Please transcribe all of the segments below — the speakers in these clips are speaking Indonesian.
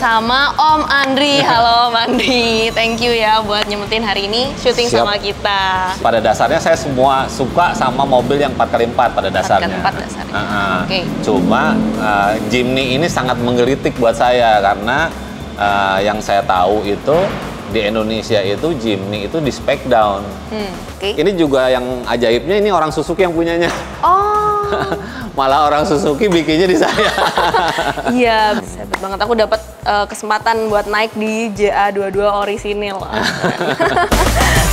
sama Om Andri. Halo Om Andri, thank you ya buat nyemetin hari ini syuting sama kita. Pada dasarnya saya semua suka sama mobil yang 4x4 pada dasarnya. 4x4 dasarnya. Oke. Cuma Jimny ini sangat menggelitik buat saya karena yang saya tahu itu di Indonesia itu Jimny itu di spec down. Ini juga yang ajaibnya, ini orang Suzuki yang punyanya. Oh. Malah orang Suzuki bikinnya di saya. Iya, hebat banget. Aku dapat kesempatan buat naik di JA22 orisinil.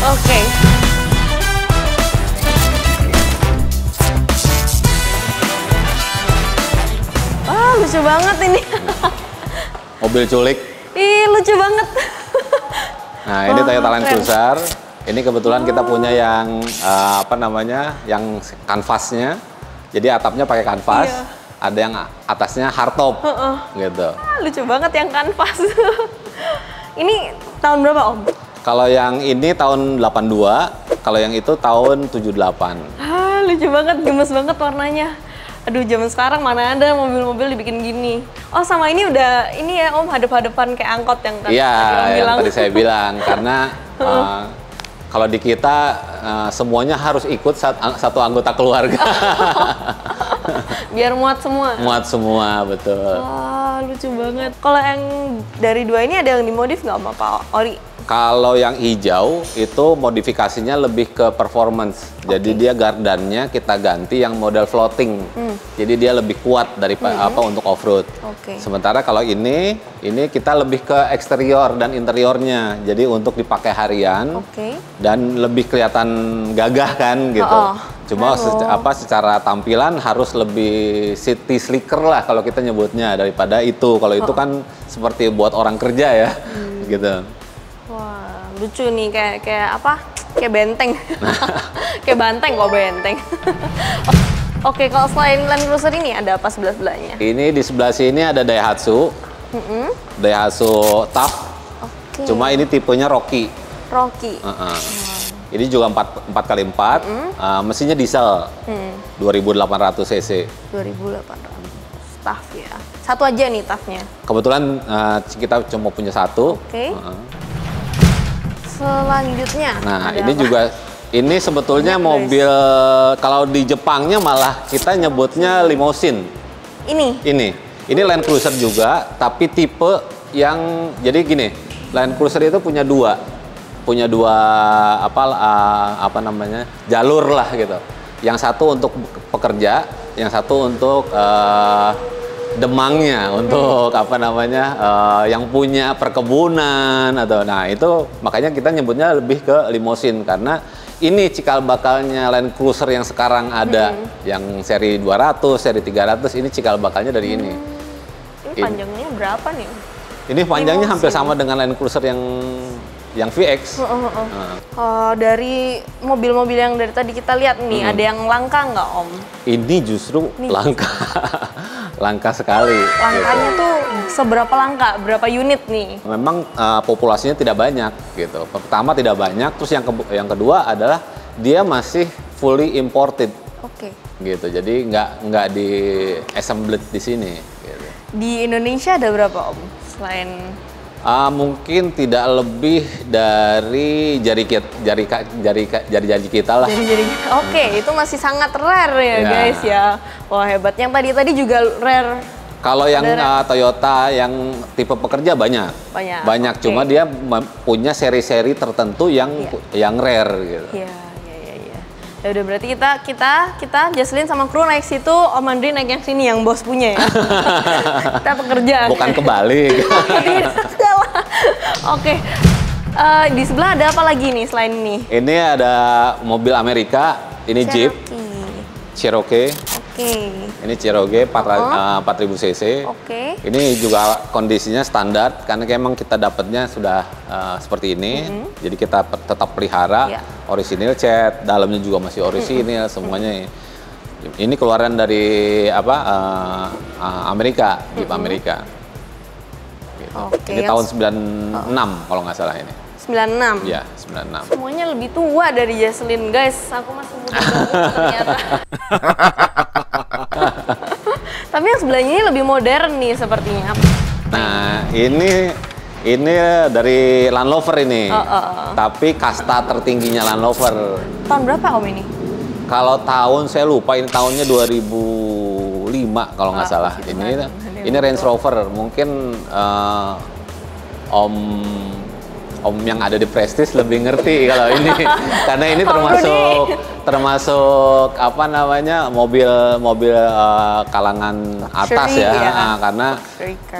Oke. Wah, lucu banget ini. Mobil culik. Ih, lucu banget. Nah, ini Toyota Land Cruiser. Ini kebetulan kita punya yang apa namanya, yang kanvasnya. Jadi atapnya pakai kanvas. Iya. Ada yang atasnya hardtop, gitu. Lucu banget yang kanvas. Ini tahun berapa Om? Kalau yang ini tahun 82, kalau yang itu tahun 78. Lucu banget, gemes banget warnanya. Aduh, zaman sekarang mana ada mobil-mobil dibikin gini. Oh, sama ini udah, ini ya Om, hadap-hadapan kayak angkot yang tadi yang tadi saya bilang. Karena kalau di kita semuanya harus ikut satu anggota keluarga. Biar muat semua. Muat semua, betul. Wah, lucu banget. Kalau yang dari dua ini ada yang dimodif nggak sama Pak Ori? Kalau yang hijau itu modifikasinya lebih ke performance. Jadi dia gardannya kita ganti yang model floating. Jadi dia lebih kuat daripada untuk off-road. Sementara kalau ini kita lebih ke eksterior dan interiornya. Jadi untuk dipakai harian dan lebih kelihatan gagah kan gitu. Cuma secara tampilan harus lebih city slicker lah kalau kita nyebutnya daripada itu. Kalau itu kan seperti buat orang kerja ya, gitu. Wah, lucu nih, kayak apa? Kayak benteng. Kayak banteng kok, benteng. Oke, kalau selain Land Cruiser ini ada apa sebelah-sebelahnya? Ini di sebelah sini ada Daihatsu. Daihatsu Tough. Cuma ini tipenya Rocky. Ini juga 4x4, mesinnya diesel, 2800 cc. 2800, tough ya. Satu aja nih toughnya? Kebetulan kita cuma punya satu. Selanjutnya, nah ini apa? Juga, ini sebetulnya mobil, kalau di Jepangnya malah kita nyebutnya limousine. Ini Land Cruiser juga, tapi tipe yang, jadi gini, Land Cruiser itu punya dua jalur lah gitu. Yang satu untuk pekerja, yang satu untuk demangnya, untuk yang punya perkebunan atau itu makanya kita nyebutnya lebih ke limousine karena ini cikal bakalnya Land Cruiser yang sekarang ada, yang seri 200, seri 300, ini cikal bakalnya dari ini. Ini panjangnya berapa nih? Ini panjangnya hampir sama dengan Land Cruiser yang VX. Dari mobil-mobil yang dari tadi kita lihat nih, ada yang langka nggak Om? Ini justru langka. Langka sekali. Langkanya tuh seberapa langka? Berapa unit nih? Memang populasinya tidak banyak gitu. Pertama tidak banyak, terus yang kedua adalah dia masih fully imported. Gitu. Jadi nggak di assembled di sini. Gitu. Di Indonesia ada berapa Om? Selain mungkin tidak lebih dari jari kita lah. Itu masih sangat rare ya guys ya. Wah, hebat. Yang tadi juga rare. Kalau yang Toyota yang tipe pekerja banyak. Cuma dia punya seri-seri tertentu yang rare gitu. Ya udah, berarti kita Jaslyn sama kru naik situ, Om Andri naik yang sini yang bos punya ya. Kita pekerja. Bukan kebalik. Oke. Di sebelah ada apa lagi nih selain ini? Ini ada mobil Amerika, ini Jeep Cherokee. Ini Cherokee 4000 cc. Ini juga kondisinya standar karena memang kita dapatnya sudah seperti ini. Jadi kita tetap pelihara, orisinil cat, dalamnya juga masih orisinil semuanya. Ini keluaran dari Amerika, Jeep Amerika. Gitu. Ini tahun 96 kalau nggak salah ini. 96? Iya, 96. Semuanya lebih tua dari Jaslyn, guys. Aku masih muda banget ternyata. Tapi yang sebelahnya ini lebih modern nih sepertinya. Nah, ini dari Land Rover ini. Tapi kasta tertingginya Land Rover. Tahun berapa Om ini? Kalau tahun saya lupa, ini tahunnya 2005 kalau nggak salah. Ini Range Rover. Mungkin Om yang ada di Prestige lebih ngerti kalau ini, karena ini termasuk apa namanya mobil kalangan atas ya. Karena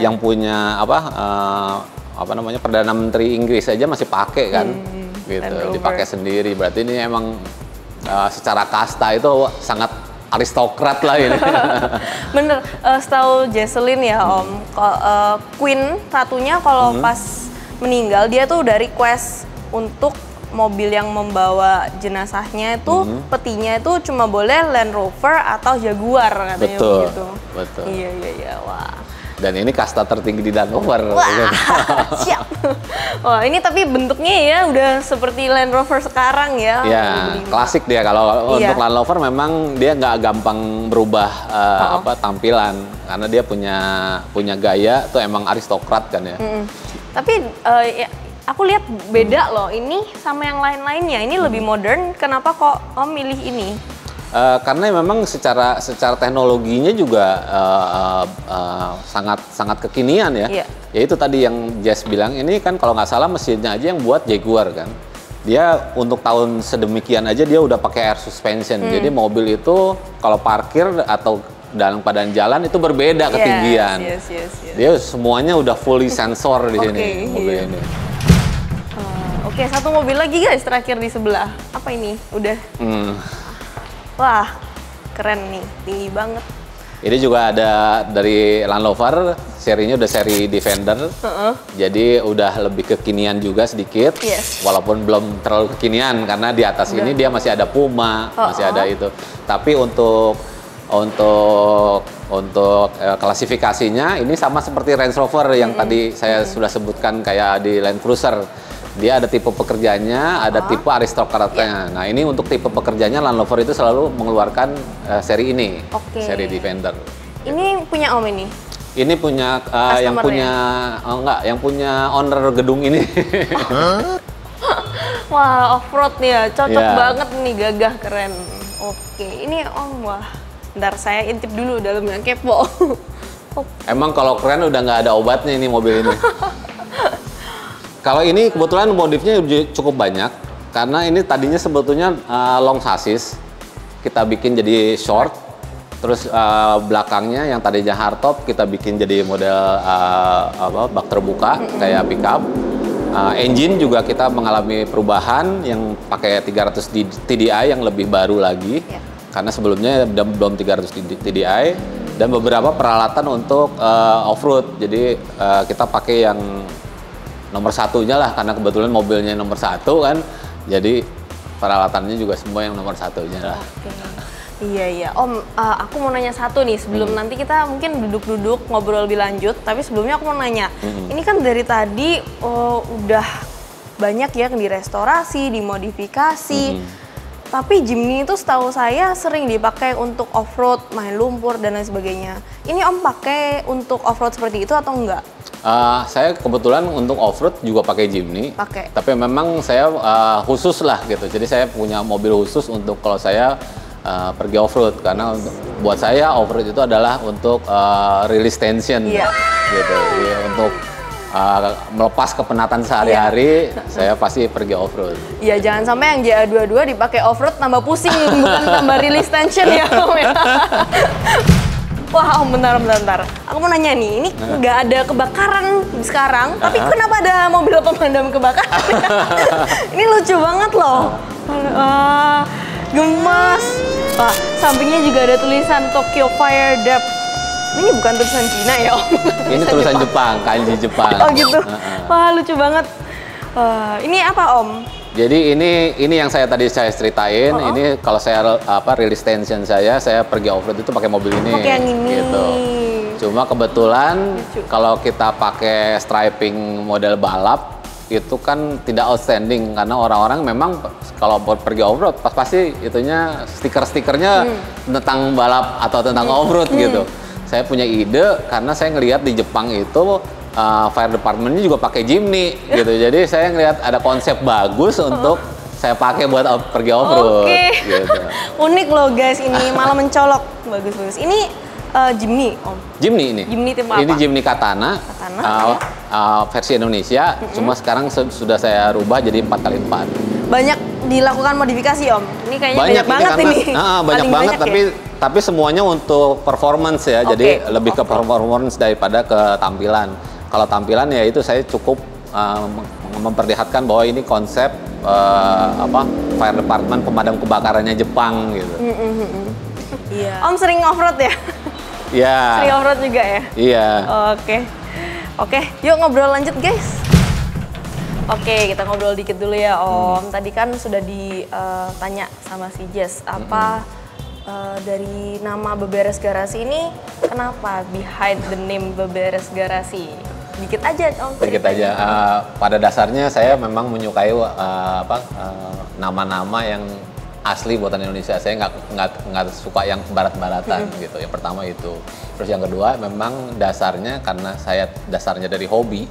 yang punya apa namanya Perdana Menteri Inggris aja masih pakai kan, gitu, dipakai sendiri. Berarti ini emang secara kasta itu sangat aristokrat lah ini. Bener, setahu Jesselyn ya Om, Queen ratunya kalau pas meninggal dia tuh udah request untuk mobil yang membawa jenazahnya itu petinya itu cuma boleh Land Rover atau Jaguar katanya. Betul, begitu. Betul. Iya, wah. Dan ini kasta tertinggi di Land Rover. Wah, siap. Wah, ini tapi bentuknya ya udah seperti Land Rover sekarang ya. Ya, klasik dia. Kalau untuk Land Rover memang dia nggak gampang berubah tampilan, karena dia punya gaya tuh emang aristokrat kan ya. Tapi aku lihat beda loh ini sama yang lain-lainnya. Ini lebih modern. Kenapa kok Om milih ini? Karena memang secara teknologinya juga sangat kekinian ya. Ya itu tadi yang Jess bilang, ini kan kalau nggak salah mesinnya aja yang buat Jaguar kan. Dia untuk tahun sedemikian aja dia udah pakai air suspension. Jadi mobil itu kalau parkir atau dalam keadaan jalan itu berbeda ketinggian. Dia semuanya udah fully sensor di sini mobil ini. Oke, satu mobil lagi guys terakhir di sebelah. Apa ini? Udah. Wah, keren nih, tinggi banget. Ini juga ada dari Land Rover, serinya udah seri Defender. Jadi udah lebih kekinian juga sedikit. Walaupun belum terlalu kekinian karena di atas ini dia masih ada Puma, masih ada itu. Tapi untuk klasifikasinya ini sama seperti Range Rover yang tadi saya sudah sebutkan kayak di Land Cruiser. Dia ada tipe pekerjanya, ada tipe aristokratnya. Nah ini untuk tipe pekerjanya Land Rover itu selalu mengeluarkan seri ini, seri Defender. Ini punya Om ini? Ini punya yang punya owner gedung ini. Wah, off-road ya, cocok banget nih, gagah, keren. Oke, ini Om, wah. Bentar, saya intip dulu dalamnya, kepo. Emang kalau keren udah nggak ada obatnya ini mobil ini. Kalau ini kebetulan modifnya cukup banyak, karena ini tadinya sebetulnya long chassis, kita bikin jadi short, terus belakangnya yang tadinya hardtop kita bikin jadi model bak terbuka kayak pickup. Engine juga kita mengalami perubahan yang pakai 300 TDI yang lebih baru lagi. Karena sebelumnya belum 300 TDI, dan beberapa peralatan untuk off-road. Jadi kita pakai yang nomor satunya lah, karena kebetulan mobilnya nomor satu kan. Jadi peralatannya juga semua yang nomor satunya lah. Iya. Om, aku mau nanya satu nih sebelum nanti kita mungkin duduk-duduk ngobrol lebih lanjut. Tapi sebelumnya aku mau nanya, ini kan dari tadi udah banyak ya direstorasi, dimodifikasi. Tapi Jimny itu setahu saya sering dipakai untuk off-road, main lumpur, dan lain sebagainya. Ini Om pakai untuk off-road seperti itu atau enggak? Saya kebetulan untuk off-road juga pakai Jimny. Tapi memang saya khusus lah gitu. Jadi saya punya mobil khusus untuk kalau saya pergi off-road. Karena buat saya off-road itu adalah untuk release tension. Gitu. Jadi untuk melepas kepenatan sehari-hari, saya pasti pergi off-road. Iya, jangan sampai yang JA22 dipakai off-road tambah pusing, bukan tambah release tension ya Om ya. Wah Om, bentar. Aku mau nanya nih, ini nggak ada kebakaran sekarang, tapi kenapa ada mobil pemadam kebakaran? Ini lucu banget loh. Gemas. Wah, sampingnya juga ada tulisan Tokyo Fire Depth. Ini bukan tulisan Cina ya Om? Ini tulisan Jepang, kanji Jepang. Oh gitu? Wah lucu banget. Ini apa Om? Jadi ini yang tadi saya ceritain. Ini kalau saya release tension saya pergi off-road itu pakai mobil ini. Pakai yang ini. Gitu. Cuma kebetulan kalau kita pakai striping model balap itu kan tidak outstanding, karena orang-orang memang kalau pergi off-road pasti itunya stiker-stikernya tentang balap atau tentang off-road gitu. Saya punya ide karena saya ngelihat di Jepang itu fire departmentnya juga pakai Jimny gitu. Jadi saya ngelihat ada konsep bagus untuk saya pakai buat pergi off-road. Gitu. Unik loh guys, ini malah mencolok. Bagus-bagus. Ini Jimny, Om. Jimny ini. Jimny tipe apa? Ini Jimny Katana. Versi Indonesia. Cuma sekarang sudah saya rubah jadi 4x4. Banyak dilakukan modifikasi, Om. Ini kayaknya banyak banget karena, ini. Banyak banget, tapi semuanya untuk performance ya. Jadi lebih ke performance daripada ke tampilan. Kalau tampilan ya itu saya cukup memperlihatkan bahwa ini konsep fire department, pemadam kebakarannya Jepang gitu. Iya. Om sering off-road ya? Iya. Sering off-road juga ya? Iya. Oke, yuk ngobrol lanjut guys. Oke, kita ngobrol dikit dulu ya Om. Tadi kan sudah ditanya sama si Jess, apa dari nama Beberes Garasi ini, kenapa behind the name Beberes Garasi? Dikit aja Om. Dikit aja. Pada dasarnya saya memang menyukai nama-nama yang asli buatan Indonesia. Saya nggak suka yang barat-baratan gitu. Yang pertama itu. Terus yang kedua memang dasarnya karena saya dasarnya dari hobi.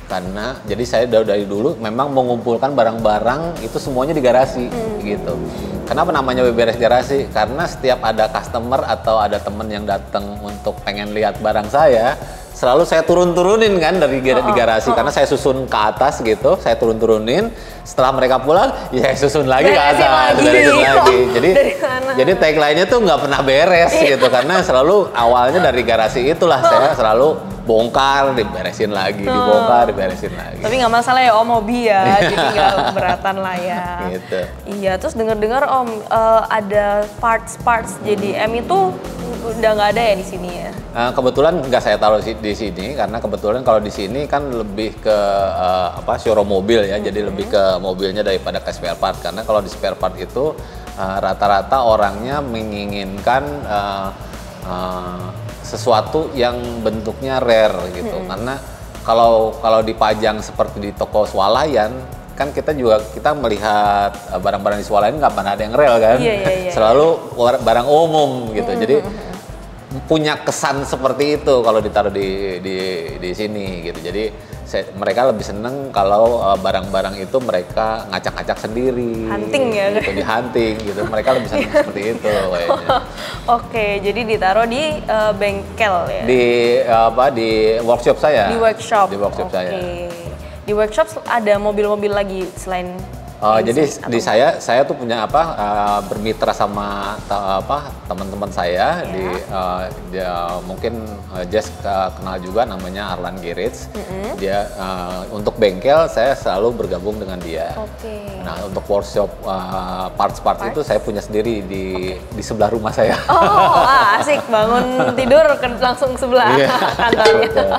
Karena jadi saya dari dulu memang mengumpulkan barang-barang itu semuanya di garasi gitu. Kenapa namanya Beberes Garasi? Karena setiap ada customer atau ada temen yang datang untuk pengen lihat barang saya, selalu saya turun-turunin kan dari di garasi karena saya susun ke atas gitu, saya turun-turunin. Setelah mereka pulang, ya saya susun lagi ke atas, beresin lagi. Jadi tagline-nya tuh nggak pernah beres gitu karena selalu awalnya dari garasi itulah saya selalu bongkar, diberesin lagi, dibongkar, diberesin lagi. Tapi nggak masalah ya Om, hobi ya, jadi nggak keberatan lah ya. Gitu. Iya, terus dengar-dengar Om ada parts JDM itu udah nggak ada ya di sini ya? Kebetulan nggak saya taruh di sini karena kebetulan kalau di sini kan lebih ke showroom mobil ya, jadi lebih ke mobilnya daripada ke spare part. Karena kalau di spare part itu rata-rata orangnya menginginkan sesuatu yang bentuknya rare gitu. Karena kalau dipajang seperti di toko swalayan kan kita melihat barang-barang di swalayan nggak pernah ada yang real kan. Selalu barang umum gitu. Jadi punya kesan seperti itu kalau ditaruh di sini gitu. Jadi mereka lebih seneng kalau barang-barang itu mereka ngacak-ngacak sendiri. Hunting ya? Gitu, di hunting gitu. Mereka lebih seneng seperti itu kayaknya. Oke, jadi ditaruh di bengkel ya? Di workshop saya. Di workshop? Di workshop saya. Di workshop ada mobil-mobil lagi selain jadi di saya tuh punya bermitra sama teman-teman saya dia mungkin Jess kenal juga namanya Arlan Garage. Dia untuk bengkel saya selalu bergabung dengan dia. Nah untuk workshop parts itu saya punya sendiri di sebelah rumah saya. Asik, bangun tidur langsung sebelah kantornya.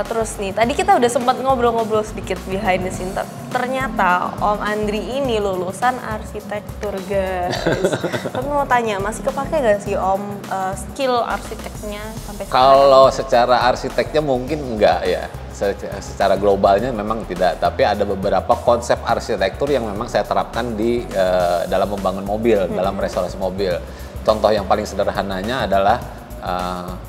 Terus nih, tadi kita udah sempat ngobrol-ngobrol sedikit behind the scene. Ternyata Om Andri ini lulusan arsitektur guys. Tapi mau tanya, masih kepake gak sih Om skill arsiteknya sampai sekarang? Kalau secara arsiteknya mungkin enggak ya. Secara globalnya memang tidak. Tapi ada beberapa konsep arsitektur yang memang saya terapkan di dalam membangun mobil, dalam restorasi mobil. Contoh yang paling sederhananya adalah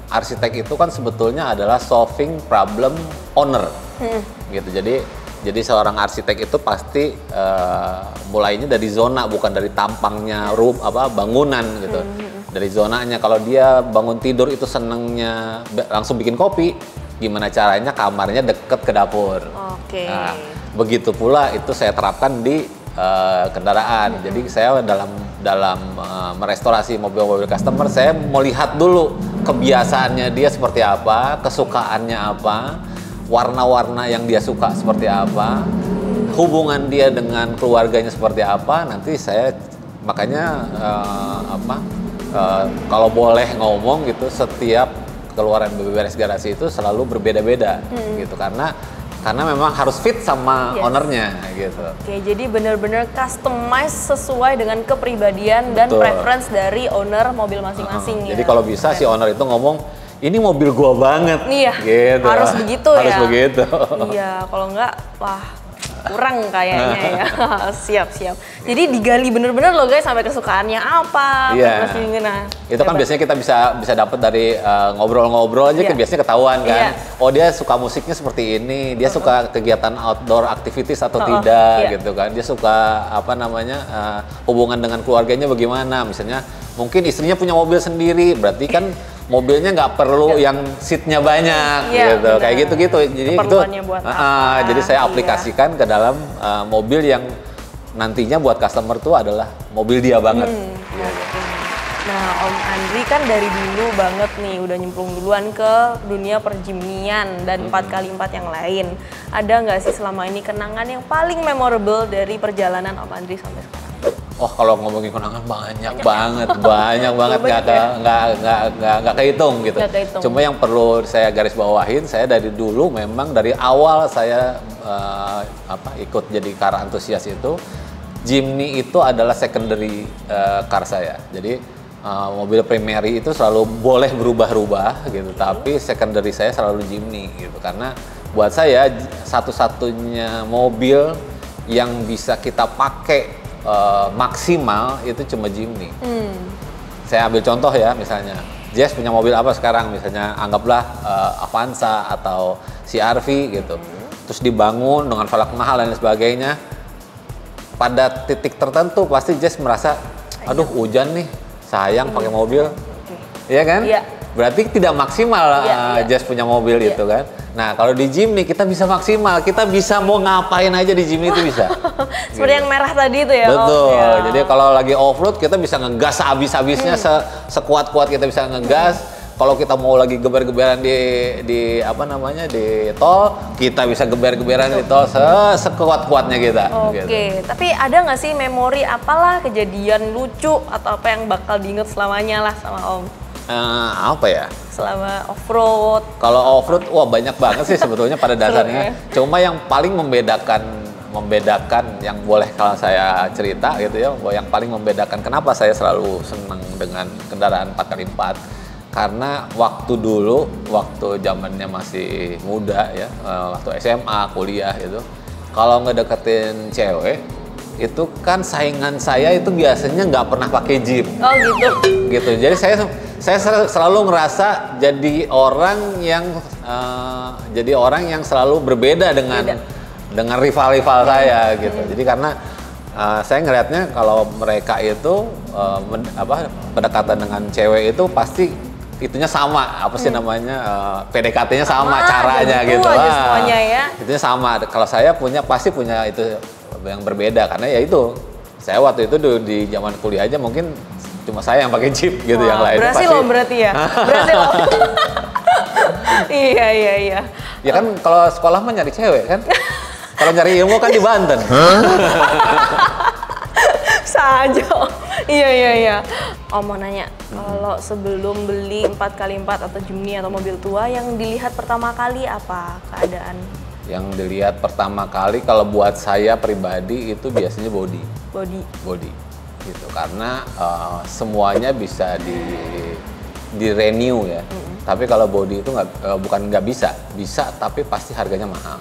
arsitek itu kan sebetulnya adalah solving problem owner, gitu. Jadi seorang arsitek itu pasti mulainya dari zona, bukan dari tampangnya bangunan gitu. Dari zonanya, kalau dia bangun tidur itu senengnya langsung bikin kopi, gimana caranya kamarnya deket ke dapur. Nah, begitu pula itu saya terapkan di kendaraan. Jadi saya dalam merestorasi mobil-mobil customer, saya melihat dulu kebiasaannya dia seperti apa, kesukaannya apa, warna-warna yang dia suka seperti apa, hubungan dia dengan keluarganya seperti apa. Nanti saya makanya kalau boleh ngomong gitu, setiap keluaran Beberes Garasi itu selalu berbeda-beda gitu karena memang harus fit sama ownernya gitu. Oke, jadi benar-benar customize sesuai dengan kepribadian dan preference dari owner mobil masing-masing ya. Jadi kalau bisa si owner itu ngomong, ini mobil gua banget. Iya, gitu. Harus begitu ya. Harus begitu. Iya, kalau enggak, wah kurang kayaknya ya. Siap. Jadi digali bener-bener loh guys sampai kesukaannya apa. Iya. Itu kan biasanya kita bisa dapat dari ngobrol-ngobrol aja kan biasanya ketahuan kan. Oh dia suka musiknya seperti ini, dia suka kegiatan outdoor activities atau tidak gitu kan. Dia suka hubungan dengan keluarganya bagaimana. Misalnya mungkin istrinya punya mobil sendiri, berarti kan mobilnya nggak perlu yang seatnya banyak gitu, kayak gitu-gitu. Jadi itu, jadi saya aplikasikan ke dalam mobil yang nantinya buat customer tuh adalah mobil dia banget. Nah, Om Andri kan dari dulu banget nih udah nyemplung duluan ke dunia perjimnian dan 4x4 yang lain. Ada nggak sih selama ini kenangan yang paling memorable dari perjalanan Om Andri sampai sekarang? Oh, kalau ngomongin kenangan banyak banget nggak kehitung gitu. Cuma yang perlu saya garis bawahin, saya dari dulu memang dari awal saya ikut jadi car antusias itu, Jimny itu adalah secondary car saya. Jadi mobil primary itu selalu boleh berubah-ubah gitu, tapi secondary saya selalu Jimny gitu. Karena buat saya satu-satunya mobil yang bisa kita pakai maksimal itu cuma Jimny. Saya ambil contoh ya, misalnya Jess punya mobil apa sekarang, misalnya anggaplah Avanza atau CR-V gitu. Terus dibangun dengan velg mahal dan sebagainya. Pada titik tertentu pasti Jess merasa, aduh hujan nih, sayang pakai mobil. Iya kan? Berarti tidak maksimal Jess punya mobil itu kan. Nah, kalau di Jimny kita bisa maksimal, kita bisa mau ngapain aja di Jimny itu bisa. Seperti yang merah tadi itu ya. Betul. Jadi kalau lagi off-road kita bisa ngegas habis-habisnya, sekuat-kuat kita bisa ngegas. Kalau kita mau lagi geber-geberan di tol, kita bisa geber-geberan di tol sekuat-kuatnya kita. Gitu. Tapi ada nggak sih memori apalah kejadian lucu atau apa yang bakal diinget selamanya lah sama Om? Apa ya? Selama off-road. Kalau off-road, wah banyak banget sih sebetulnya pada dasarnya. Cuma yang paling membedakan yang boleh kalau saya cerita gitu ya, yang paling membedakan kenapa saya selalu senang dengan kendaraan 4x4. Karena waktu dulu, waktu zamannya masih muda ya, waktu SMA, kuliah itu, kalau ngedeketin cewek, itu kan saingan saya itu biasanya nggak pernah pakai Jeep. Oh gitu. Gitu. Jadi saya selalu ngerasa jadi orang yang selalu berbeda dengan rival-rival saya gitu. Jadi karena saya ngelihatnya kalau mereka itu pendekatan dengan cewek itu pasti itunya sama, PDKT-nya sama caranya gitu. Semuanya ya. Itunya sama. Kalau saya pasti punya itu yang berbeda karena ya itu. Saya waktu itu di zaman kuliah aja mungkin cuma saya yang pakai Jeep gitu, yang lain berhasil pasti. Loh berarti ya. Berhasil loh. Iya. Ya kan kalau sekolah mah nyari cewek kan. Kalau nyari ilmu kan di Banten. Saja. Iya. Om mau nanya, kalau sebelum beli 4x4 atau Jimny atau mobil tua, yang dilihat pertama kali apa keadaan? Yang dilihat pertama kali kalau buat saya pribadi itu biasanya body. Gitu, karena semuanya bisa di renew ya. Tapi kalau body itu bukan nggak bisa tapi pasti harganya mahal.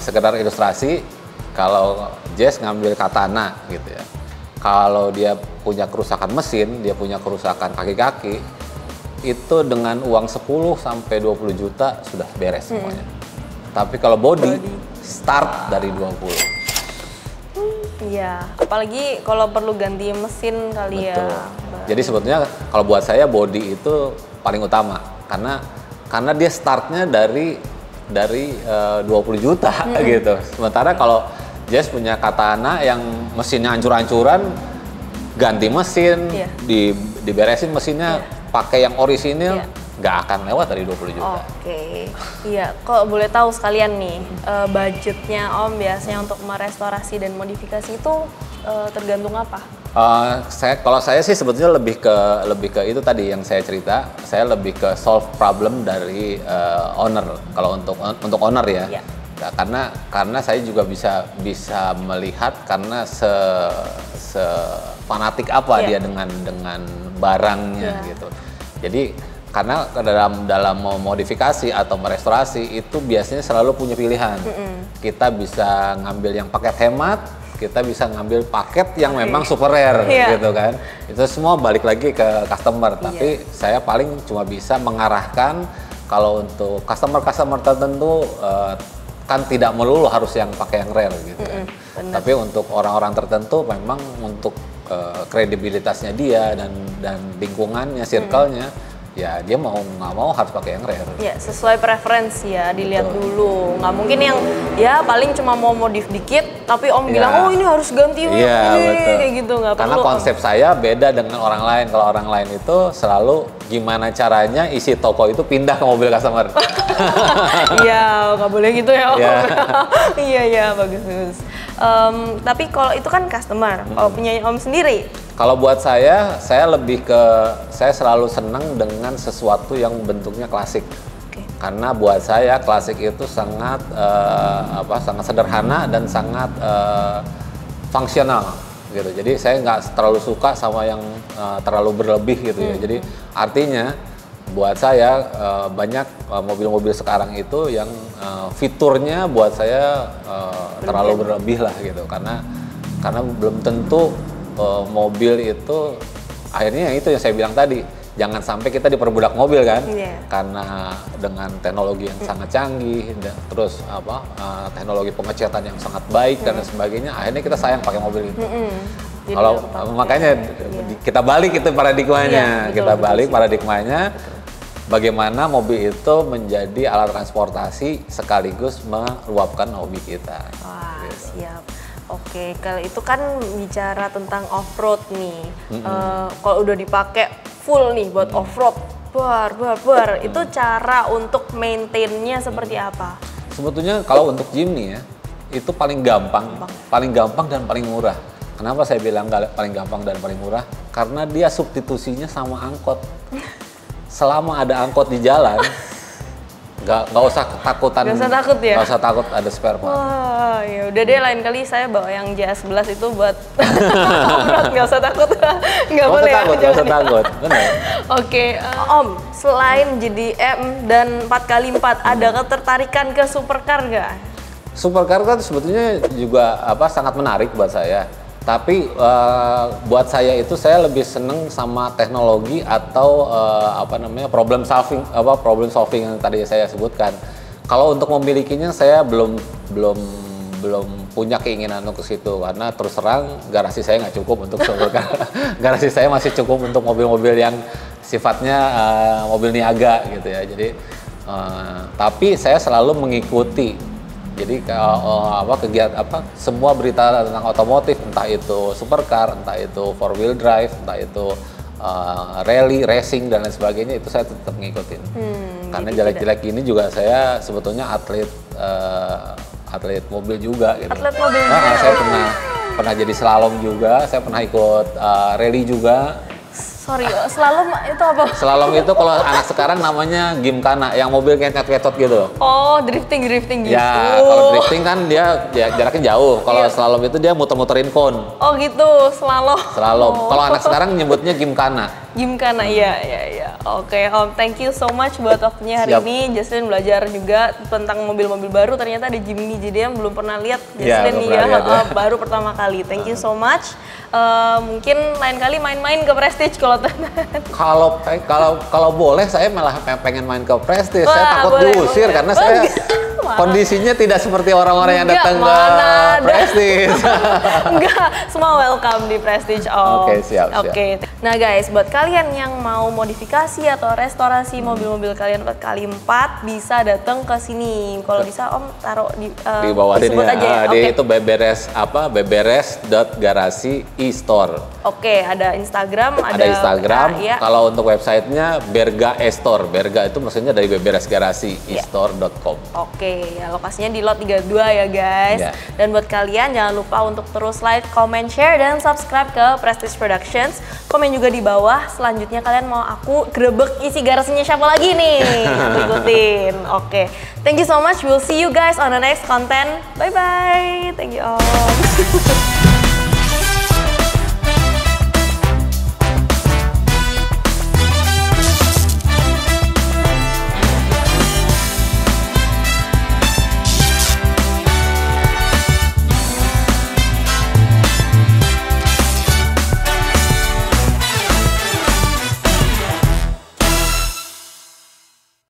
Sekedar ilustrasi, kalau Jess ngambil Katana gitu ya, kalau dia punya kerusakan mesin, dia punya kerusakan kaki-kaki, itu dengan uang 10 sampai 20 juta sudah beres semuanya. Tapi kalau body start dari 20. Iya, apalagi kalau perlu ganti mesin kali. Betul. Ya. Jadi sebetulnya kalau buat saya body itu paling utama karena dia startnya dari 20 juta gitu. Sementara kalau Jess punya Katana yang mesinnya hancur-hancuran, ganti mesin, diberesin mesinnya, pakai yang orisinil, nggak akan lewat dari 20 juta. Oke. Iya, kok boleh tahu sekalian nih, budgetnya Om biasanya untuk merestorasi dan modifikasi itu tergantung apa? Kalau saya sih sebetulnya lebih ke itu tadi yang saya cerita, saya lebih ke solve problem dari owner. Kalau untuk owner ya. Karena saya juga bisa melihat karena fanatik apa dia dengan barangnya gitu. Jadi Karena dalam modifikasi atau merestorasi itu biasanya selalu punya pilihan. Kita bisa ngambil yang paket hemat, kita bisa ngambil paket yang memang super rare gitu kan. Itu semua balik lagi ke customer. Tapi saya paling cuma bisa mengarahkan kalau untuk customer tertentu kan tidak melulu harus yang pakai yang rare gitu kan. Tapi untuk orang-orang tertentu memang untuk kredibilitasnya dia dan lingkungannya, circle-nya, ya dia mau nggak mau harus pakai yang rare. Ya sesuai preferensi ya, dilihat dulu. Nggak mungkin yang ya paling cuma mau modif dikit, tapi Om bilang oh ini harus ganti ini kayak gitu, nggak perlu. Karena konsep saya beda dengan orang lain. Kalau orang lain itu selalu gimana caranya isi toko itu pindah ke mobil customer. Iya, nggak boleh gitu ya Om. Iya bagus. Tapi kalau itu kan customer, kalau punya Om sendiri. Kalau buat saya lebih ke, saya selalu senang dengan sesuatu yang bentuknya klasik. Karena buat saya klasik itu sangat sangat sederhana dan sangat fungsional gitu. Jadi saya nggak terlalu suka sama yang terlalu berlebih gitu ya. Jadi artinya buat saya banyak mobil-mobil sekarang itu yang fiturnya buat saya terlalu berlebih lah gitu. Karena belum tentu mobil itu akhirnya itu yang saya bilang tadi, jangan sampai kita diperbudak mobil kan, karena dengan teknologi yang sangat canggih dan terus teknologi pengecatan yang sangat baik dan sebagainya, akhirnya kita sayang pakai mobil itu. Kalau makanya kita balik itu paradigmanya, paradigmanya bagaimana mobil itu menjadi alat transportasi sekaligus meluapkan hobi kita. Wah, siap. Oke, kalau itu kan bicara tentang off-road nih. Kalau udah dipakai full nih buat off-road, itu cara untuk maintain-nya seperti apa? Sebetulnya kalau untuk Jimny ya, itu paling gampang dan paling murah. Kenapa saya bilang paling gampang dan paling murah? Karena dia substitusinya sama angkot. Selama ada angkot di jalan, nggak usah ketakutan. Nggak usah takut ya? Nggak usah takut ada spare part. Wah, ya udah deh, lain kali saya bawa yang JS11 itu buat off-road, nggak usah takut. Nggak boleh ya? Nggak usah takut, benar. Oke, Om, selain JDM dan 4x4, ada ketertarikan ke supercar nggak? Supercar kan sebetulnya juga sangat menarik buat saya. Tapi buat saya itu saya lebih seneng sama teknologi atau problem solving yang tadi saya sebutkan. Kalau untuk memilikinya saya belum punya keinginan untuk situ, karena terus terang garasi saya nggak cukup untuk supercar. Garasi saya masih cukup untuk mobil-mobil yang sifatnya mobil niaga gitu ya. Jadi tapi saya selalu mengikuti. Jadi semua berita tentang otomotif, entah itu supercar, entah itu 4-wheel drive, entah itu rally, racing dan lain sebagainya, itu saya tetap ngikutin. Karena jelek-jelek ini juga saya sebetulnya atlet mobil juga gitu. Atlet mobil juga. Saya pernah jadi slalom juga, saya pernah ikut rally juga. Sorry, slalom itu apa? Slalom itu kalau anak sekarang namanya gimkhana, yang mobil kayak ketot gitu. Oh, drifting gitu. Ya, kalau drifting kan dia jaraknya jauh. Kalau slalom itu dia muter-muterin kon. Oh gitu, slalom. Kalau anak sekarang nyebutnya gimkhana. Gimkhana, iya. Oke, Om, thank you so much buat waktunya hari ini. Jaslyn belajar juga tentang mobil-mobil baru. Ternyata ada Jimny JDM, belum pernah lihat. Jaslyn baru pertama kali. Thank you so much. Mungkin lain kali main-main ke Prestige kalau boleh saya malah pengen main ke Prestige. Saya takut diusir karena saya kondisinya tidak seperti orang-orang yang datang ke Prestige. Enggak, semua welcome di Prestige, Om. Oke, siap. Nah guys, buat kalian yang mau modifikasi atau restorasi mobil-mobil kalian 4x4 bisa datang ke sini. Kalau bisa Om taruh di bawah sini aja. Itu beberes.garasi e-store. Oke, ada Instagram, ada Instagram. Kalau untuk websitenya Berga e-store. Berga itu maksudnya dari beberes garasi e-store.com. Oke, ya lokasinya di lot 32 ya guys. Dan buat kalian jangan lupa untuk terus like, comment, share, dan subscribe ke Prestige Productions. Komen juga di bawah. Selanjutnya kalian mau aku grebek isi garasinya siapa lagi nih? Ikutin. Oke. Thank you so much. We'll see you guys on the next content. Bye bye. Thank you all.